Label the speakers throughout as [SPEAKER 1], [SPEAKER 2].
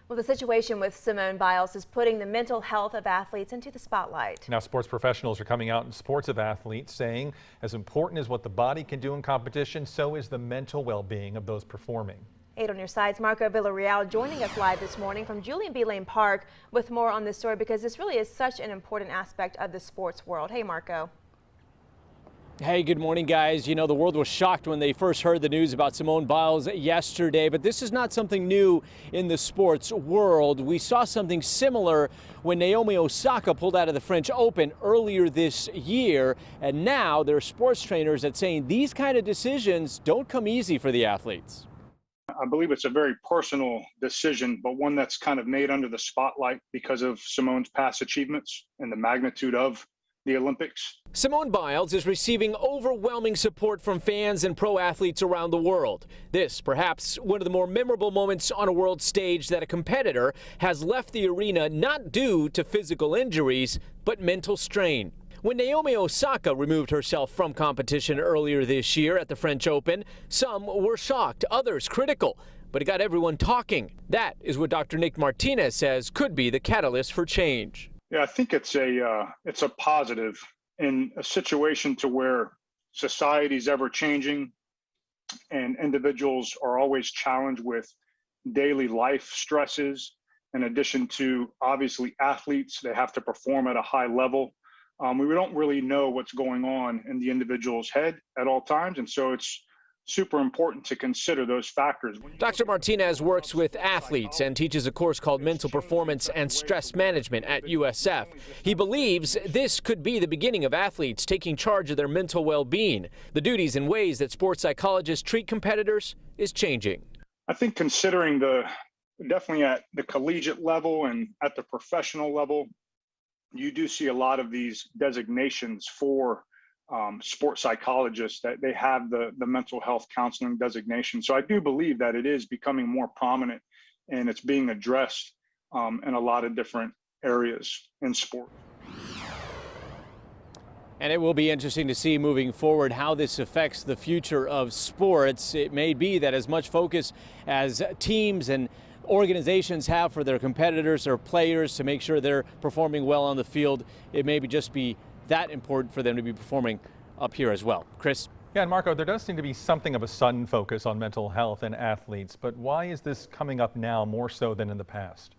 [SPEAKER 1] Well, the situation with Simone Biles is putting the mental health of athletes into the spotlight.
[SPEAKER 2] Now, sports professionals are coming out in support of athletes, saying as important as what the body can do in competition, so is the mental well-being of those performing.
[SPEAKER 1] 8 on your sides, Marco Villarreal joining us live this morning from Julian B. Lane Park with more on this story because this really is such an important aspect of the sports world. Hey, Marco.
[SPEAKER 3] Hey, good morning, guys. You know, the world was shocked when they first heard the news about Simone Biles yesterday, but this is not something new in the sports world. We saw something similar when Naomi Osaka pulled out of the French Open earlier this year, and now there are sports trainers that saying these kind of decisions don't come easy for the athletes.
[SPEAKER 4] I believe it's a very personal decision, but one that's kind of made under the spotlight because of Simone's past achievements and the magnitude of the Olympics.
[SPEAKER 3] Simone Biles is receiving overwhelming support from fans and pro athletes around the world. This, perhaps, one of the more memorable moments on a world stage that a competitor has left the arena not due to physical injuries, but mental strain. When Naomi Osaka removed herself from competition earlier this year at the French Open, some were shocked, others critical, but it got everyone talking. That is what Dr. Nick Martinez says could be the catalyst for change.
[SPEAKER 4] Yeah, I think it's a positive in a situation to where society's ever changing and individuals are always challenged with daily life stresses. In addition to obviously athletes, they have to perform at a high level. We don't really know what's going on in the individual's head at all times, and so it's super important to consider those factors.
[SPEAKER 3] Dr. Martinez works with athletes and teaches a course called Mental Performance and Stress Management at USF. He believes this could be the beginning of athletes taking charge of their mental well-being. The duties and ways that sports psychologists treat competitors is changing.
[SPEAKER 4] I think considering definitely at the collegiate level and at the professional level, you do see a lot of these designations for sports psychologists that they have the mental health counseling designation. So I do believe that it is becoming more prominent and it's being addressed in a lot of different areas in sport.
[SPEAKER 3] And it will be interesting to see moving forward how this affects the future of sports. It may be that as much focus as teams and organizations have for their competitors or players to make sure they're performing well on the field, it may just be that important for them to be performing up here as well. Chris?
[SPEAKER 2] Yeah, and Marco, there does seem to be something of a sudden focus on mental health and athletes, but why is this coming up now more so than in the past?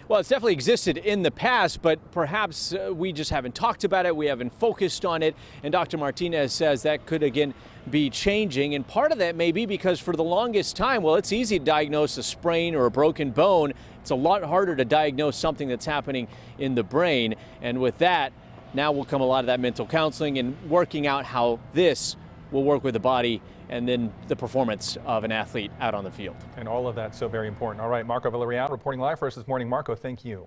[SPEAKER 3] Well, it's definitely existed in the past, but perhaps we just haven't talked about it. We haven't focused on it. And Dr. Martinez says that could again be changing. And part of that may be because for the longest time, well, it's easy to diagnose a sprain or a broken bone. It's a lot harder to diagnose something that's happening in the brain. And with that, now will come a lot of that mental counseling and working out how this will work with the body and then the performance of an athlete out on the field.
[SPEAKER 2] And all of that so very important. All right, Marco Villarreal reporting live for us this morning. Marco, thank you.